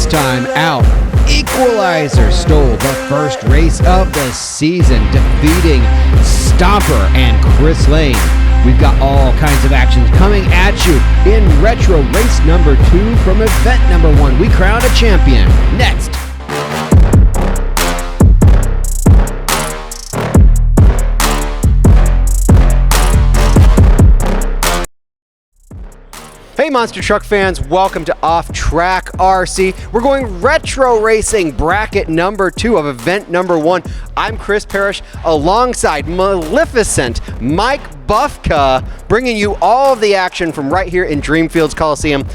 Last time out, Equalizer stole the first race of the season, defeating Stomper and Chris Lane. We've got all kinds of actions coming at you in Retro Race number 2 from Event number 1. We crown a champion. Next. Hey Monster Truck fans, welcome to OffTrack RC. We're going retro racing bracket number 2 of event number 1. I'm Chris Parrish alongside Maleficent Mike Buffka, bringing you all of the action from right here in Dreamfields Coliseum.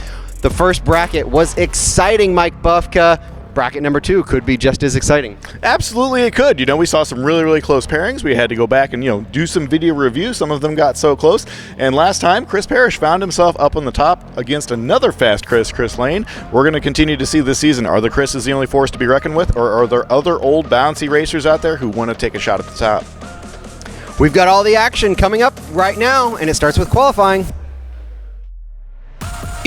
The first bracket was exciting, Mike Buffka. Bracket number 2 could be just as exciting. Absolutely it could. You know, we saw some really close pairings. We had to go back and, do some video review. Some of them got so close. And last time, Chris Parrish found himself up on the top against another fast Chris Lane. We're going to continue to see this season. Are the Chris's the only force to be reckoned with, or are there other old bouncy racers out there who want to take a shot at the top? We've got all the action coming up right now, and it starts with qualifying.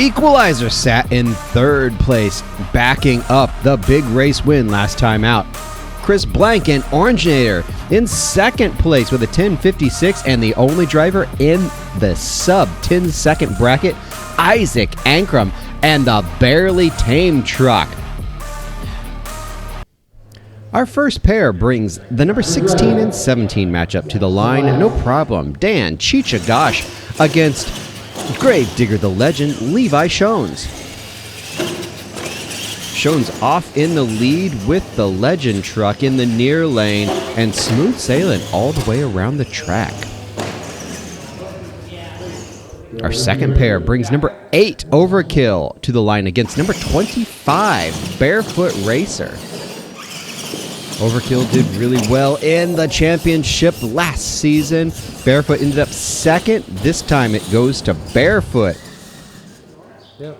Equalizer sat in third place, backing up the big race win last time out. Chris Blank and Oranginator in second place with a 10:56, and the only driver in the sub 10-second bracket, Isaac Ankrum and the barely tame truck. Our first pair brings the number 16 and 17 matchup to the line, no problem. Dan Chichagosh against Gravedigger the Legend, Levi Shones. Shones off in the lead with the Legend truck in the near lane and smooth sailing all the way around the track. Our second pair brings number 8 Overkill to the line against number 25 Barefoot Racer. Overkill did really well in the championship last season. Barefoot ended up second. This time it goes to Barefoot. Yep.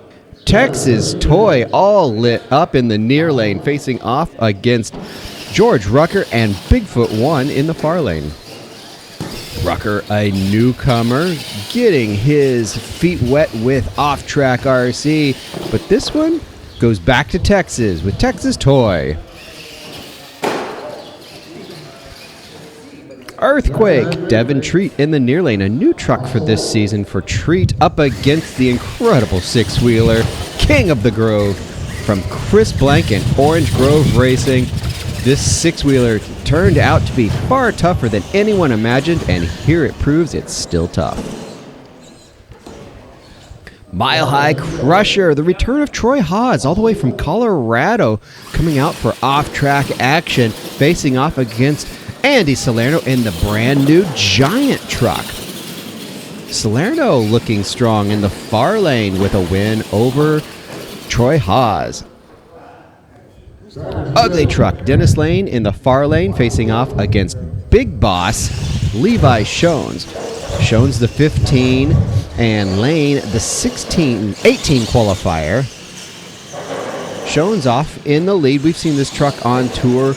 Texas Toy all lit up in the near lane, facing off against George Rucker and Bigfoot 1 in the far lane. Rucker, a newcomer, getting his feet wet with OffTrack RC, but this one goes back to Texas with Texas Toy. Earthquake, Devin Treat in the near lane, a new truck for this season for Treat up against the incredible six-wheeler, King of the Grove, from Chris Blank and Orange Grove Racing. This six-wheeler turned out to be far tougher than anyone imagined, and here it proves it's still tough. Mile High Crusher, the return of Troy Hawes all the way from Colorado, coming out for off-track action, facing off against Andy Salerno in the brand new Giant truck. Salerno looking strong in the far lane with a win over Troy Hawes. Ugly truck, Dennis Lane in the far lane facing off against Big Boss Levi Shones. Shones the 15 and Lane the 18 qualifier. Shones off in the lead. We've seen this truck on tour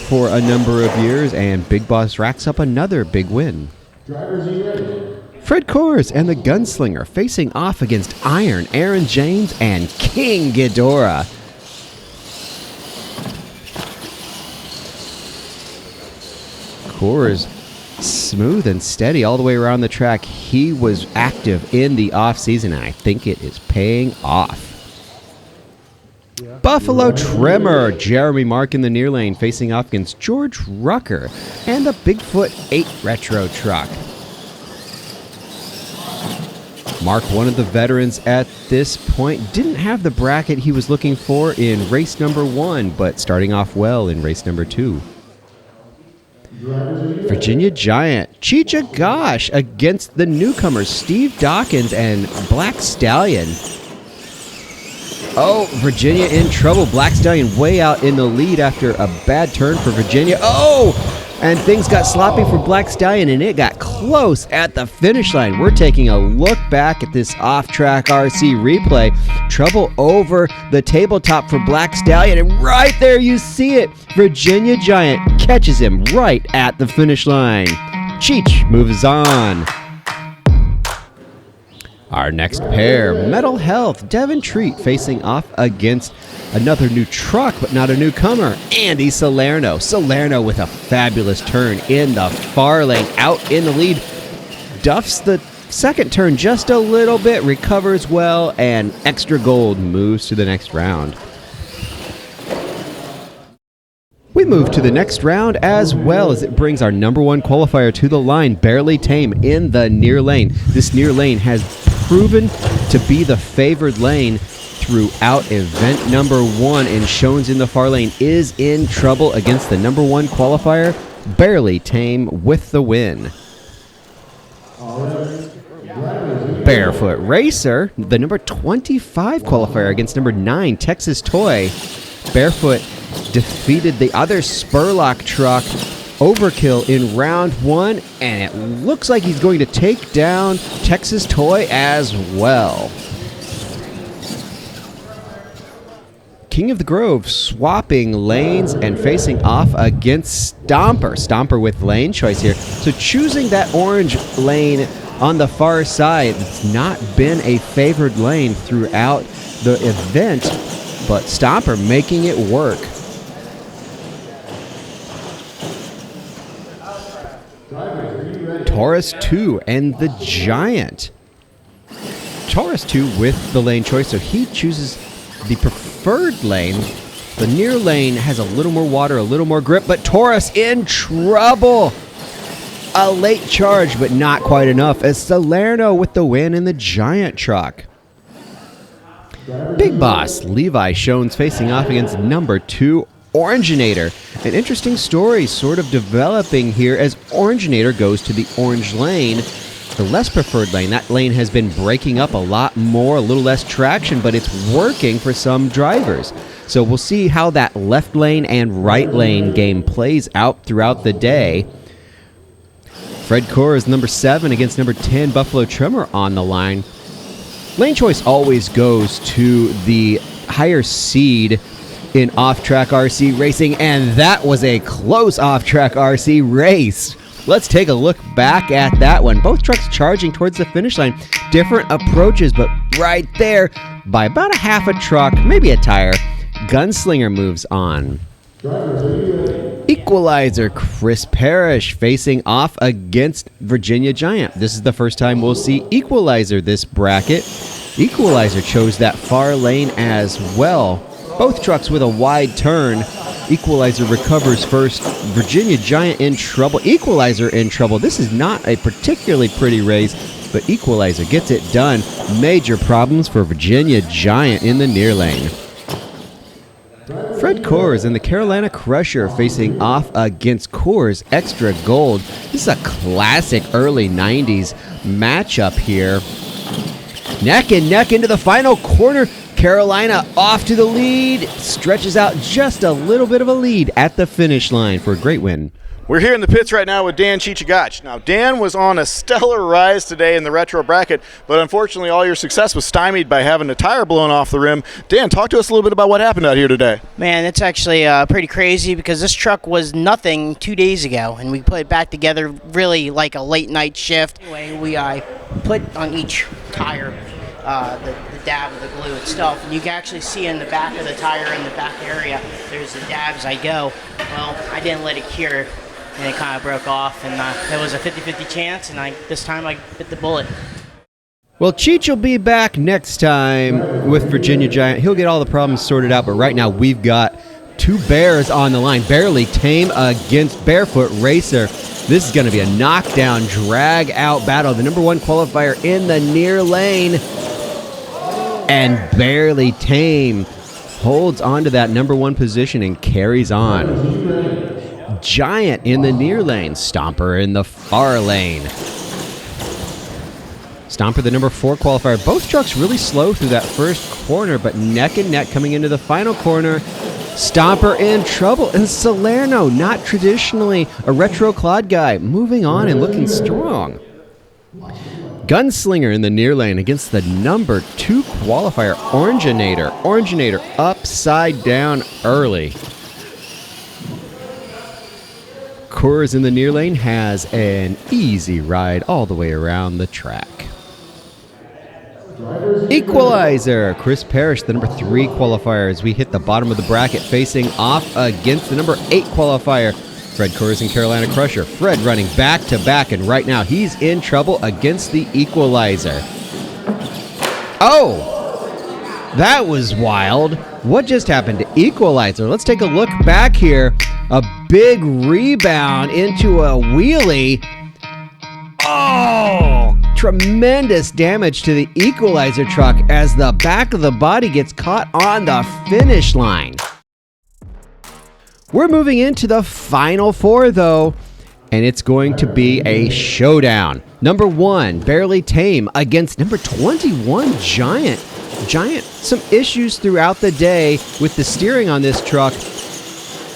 for a number of years, and Big Boss racks up another big win. Fred Kors and the Gunslinger facing off against Iron, Aaron James, and King Ghidorah. Kors smooth and steady all the way around the track. He was active in the off-season, and I think it is paying off. Buffalo Tremor, Jeremy Mark in the near lane facing off against George Rucker and the Bigfoot 8 Retro truck. Mark, one of the veterans at this point, didn't have the bracket he was looking for in race number 1, but starting off well in race number 2. Virginia Giant, Chichagosh against the newcomers Steve Dawkins and Black Stallion. Oh, Virginia in trouble. Black Stallion way out in the lead after a bad turn for Virginia. Oh, and things got sloppy for Black Stallion, and it got close at the finish line. We're taking a look back at this OffTrack RC replay. Trouble over the tabletop for Black Stallion, and right there you see it. Virginia Giant catches him right at the finish line. Cheech moves on. Our next pair, Metal Health, Devin Treat facing off against another new truck, but not a newcomer, Andy Salerno. Salerno with a fabulous turn in the far lane, out in the lead. Duffs the second turn just a little bit, recovers well, and extra gold moves to the next round. We move to the next round as well as it brings our number one qualifier to the line, Barely Tame in the near lane. This near lane has proven to be the favored lane throughout event number 1, and Shones in the far lane is in trouble against the number 1 qualifier, Barely Tame with the win. Barefoot Racer, the number 25 qualifier against number 9, Texas Toy. Barefoot defeated the other Spurlock truck, Overkill, in round 1, and it looks like he's going to take down Texas Toy as well. King of the Grove swapping lanes and facing off against Stomper. Stomper with lane choice here. So choosing that orange lane on the far side, it's not been a favored lane throughout the event, but Stomper making it work. Taurus 2 and the Giant. Taurus 2 with the lane choice, so he chooses the preferred lane. The near lane has a little more water, a little more grip, but Taurus in trouble. A late charge, but not quite enough, as Salerno with the win in the Giant truck. Big Boss Levi Shones facing off against number 2, Oranginator. An interesting story sort of developing here as Oranginator goes to the orange lane, the less preferred lane. That lane has been breaking up a lot more, a little less traction, but it's working for some drivers. So we'll see how that left lane and right lane game plays out throughout the day. Fred Coors, number 7 against number 10, Buffalo Trimmer on the line. Lane choice always goes to the higher seed in OffTrack RC racing, and that was a close OffTrack RC race. Let's take a look back at that one. Both trucks charging towards the finish line. Different approaches, but right there, by about a half a truck, maybe a tire, Gunslinger moves on. Equalizer, Chris Parrish facing off against Virginia Giant. This is the first time we'll see Equalizer this bracket. Equalizer chose that far lane as well. Both trucks with a wide turn. Equalizer recovers first. Virginia Giant in trouble. Equalizer in trouble. This is not a particularly pretty race, but Equalizer gets it done. Major problems for Virginia Giant in the near lane. Fred Coors and the Carolina Crusher facing off against Coors Extra Gold. This is a classic early 90s matchup here. Neck and neck into the final corner. Carolina off to the lead. Stretches out just a little bit of a lead at the finish line for a great win. We're here in the pits right now with Dan Chichigach. Now, Dan was on a stellar rise today in the retro bracket, but unfortunately all your success was stymied by having a tire blown off the rim. Dan, talk to us a little bit about what happened out here today. Man, it's actually pretty crazy because this truck was nothing 2 days ago, and we put it back together really like a late night shift. Anyway, we put on each tire the dab of the glue itself, and you can actually see in the back of the tire, in the back area, there's the dabs I go. Well, I didn't let it cure, and it kind of broke off, and it was a 50-50 chance, and this time I bit the bullet. Well, Cheech will be back next time with Virginia Giant. He'll get all the problems sorted out, but right now we've got two bears on the line. Barely Tame against Barefoot Racer. This is going to be a knockdown, drag-out battle. The number 1 qualifier in the near lane. And Barely Tame holds on to that number 1 position and carries on. Giant in the near lane. Stomper in the far lane. Stomper, the number 4 qualifier. Both trucks really slow through that first corner, but neck and neck coming into the final corner. Stomper in trouble. And Salerno, not traditionally a Retro Clod guy, moving on and looking strong. Gunslinger in the near lane against the number 2 qualifier, Oranginator. Oranginator upside down early. Coors in the near lane has an easy ride all the way around the track. Equalizer, Chris Parrish, the number 3 qualifier, as we hit the bottom of the bracket, facing off against the number 8 qualifier, Fred Coors and Carolina Crusher. Fred running back to back, and right now he's in trouble against the Equalizer. Oh! That was wild. What just happened to Equalizer? Let's take a look back here. A big rebound into a wheelie. Oh! Tremendous damage to the Equalizer truck as the back of the body gets caught on the finish line. We're moving into the final 4, though, and it's going to be a showdown. Number 1, Barely Tame, against number 21, Giant. Giant, some issues throughout the day with the steering on this truck.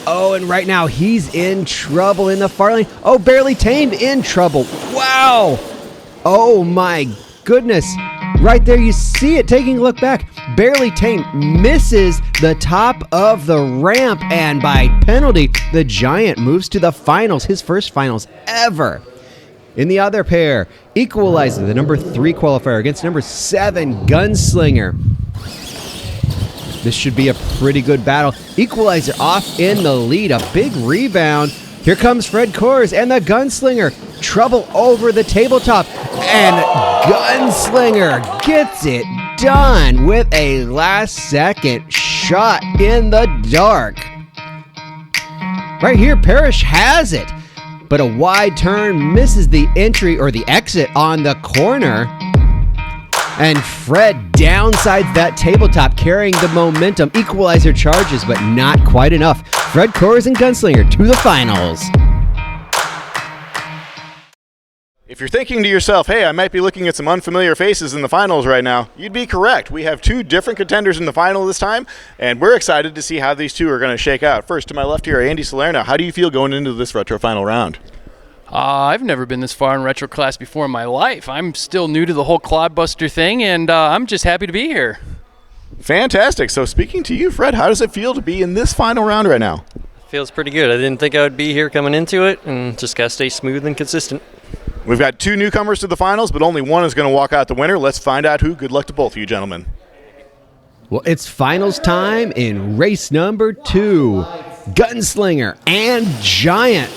Oh, and right now he's in trouble in the far lane. Oh, Barely Tame in trouble. Wow. Oh my goodness. Right there you see it. Taking a look back, Barely Tame misses the top of the ramp, and by penalty, the Giant moves to the finals, his first finals ever. In the other pair, Equalizer, the number 3 qualifier, against number 7, Gunslinger. This should be a pretty good battle. Equalizer off in the lead, a big rebound. Here comes Fred Coors and the Gunslinger. Trouble over the tabletop, and Gunslinger gets it done with a last-second shot in the dark. Right here, Parrish has it, but a wide turn misses the entry or the exit on the corner. And Fred downsides that tabletop, carrying the momentum. Equalizer charges, but not quite enough. Fred Coors and Gunslinger to the finals. If you're thinking to yourself, hey, I might be looking at some unfamiliar faces in the finals right now, you'd be correct. We have 2 different contenders in the final this time, and we're excited to see how these 2 are going to shake out. First, to my left here, Andy Salerno. How do you feel going into this retro final round? I've never been this far in retro class before in my life. I'm still new to the whole Clodbuster thing, and I'm just happy to be here. Fantastic. So speaking to you, Fred, how does it feel to be in this final round right now? Feels pretty good. I didn't think I would be here coming into it, and just got to stay smooth and consistent. We've got 2 newcomers to the finals, but only one is going to walk out the winner. Let's find out who. Good luck to both of you gentlemen. Well, it's finals time in race number 2. Gunslinger and Giant.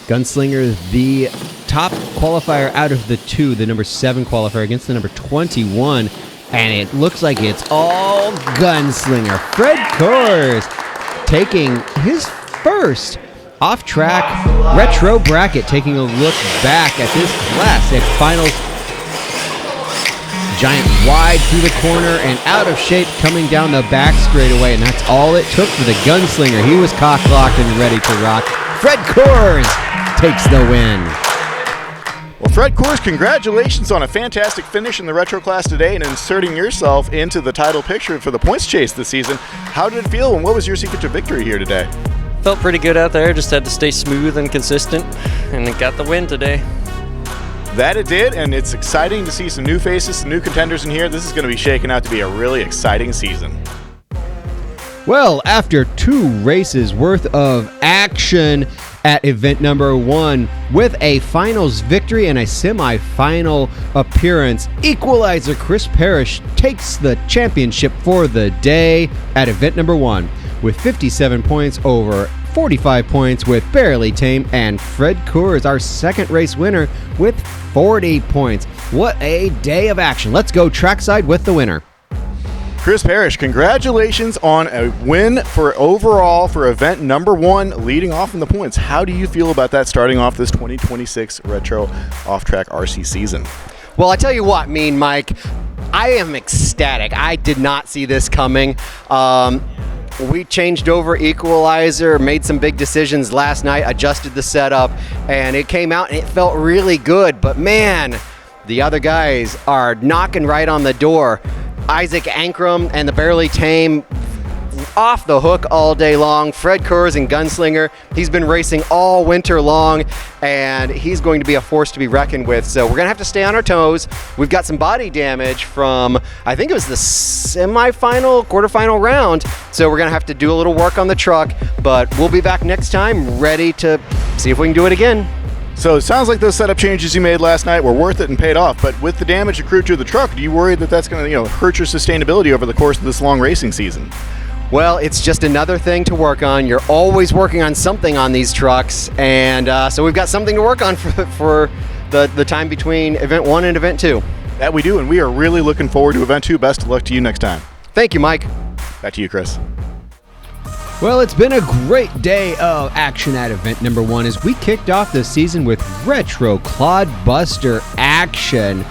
Gunslinger, the top qualifier out of the 2, the number 7 qualifier against the number 21. And it looks like it's all Gunslinger. Fred Coors taking his first off-track retro bracket, taking a look back at this classic finals. Giant wide through the corner and out of shape coming down the back straightaway, and that's all it took for the Gunslinger. He was cock-locked and ready to rock. Fred Coors takes the win. Well, Fred Coors, congratulations on a fantastic finish in the retro class today and inserting yourself into the title picture for the points chase this season. How did it feel, and what was your secret to victory here today? Felt pretty good out there. Just had to stay smooth and consistent, and it got the win today. That it did, and it's exciting to see some new faces, some new contenders in here. This is going to be shaking out to be a really exciting season. Well, after 2 races worth of action at event number 1, with a finals victory and a semi-final appearance, Equalizer Chris Parrish takes the championship for the day at event number 1 with 57 points over 45 points with Barely Tame, and Fred Coors, our second race winner, with 40 points. What a day of action. Let's go trackside with the winner. Chris Parrish, congratulations on a win for overall for event number 1, leading off in the points. How do you feel about that starting off this 2026 Retro OffTrack RC season? Well, I tell you what, Mean Mike, I am ecstatic. I did not see this coming. We changed over Equalizer, made some big decisions last night, adjusted the setup, and it came out and it felt really good. But man, the other guys are knocking right on the door. Isaac Ankrum and the Barely Tame off the hook all day long. Fred Coors and Gunslinger, he's been racing all winter long, and he's going to be a force to be reckoned with. So we're going to have to stay on our toes. We've got some body damage from, I think it was the semifinal, quarterfinal round. So we're going to have to do a little work on the truck, but we'll be back next time ready to see if we can do it again. So it sounds like those setup changes you made last night were worth it and paid off. But with the damage accrued to the truck, do you worry that that's going to hurt your sustainability over the course of this long racing season? Well, it's just another thing to work on. You're always working on something on these trucks, and so we've got something to work on for the time between Event 1 and Event 2. That we do, and we are really looking forward to Event 2. Best of luck to you next time. Thank you, Mike. Back to you, Chris. Well, it's been a great day of action at Event number 1 as we kicked off the season with Retro Clod Buster action.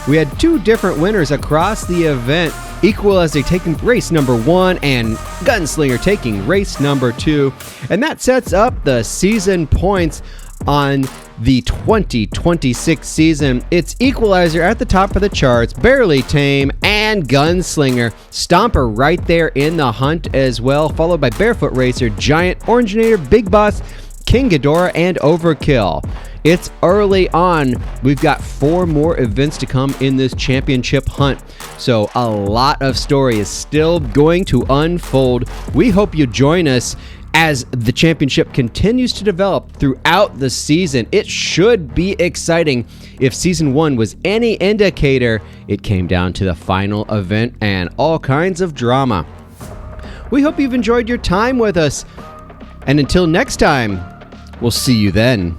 We had 2 different winners across the event, Equalizer taking race number 1 and Gunslinger taking race number 2. And that sets up the season points on the 2026 season. It's Equalizer at the top of the charts, Barely Tame, and Gunslinger. Stomper right there in the hunt as well, followed by Barefoot Racer, Giant, Oranginator, Big Boss, King Ghidorah, and Overkill. It's early on. We've got 4 more events to come in this championship hunt, so a lot of story is still going to unfold. We hope you join us as the championship continues to develop throughout the season. It should be exciting. If season 1 was any indicator, it came down to the final event and all kinds of drama. We hope you've enjoyed your time with us, and until next time, we'll see you then.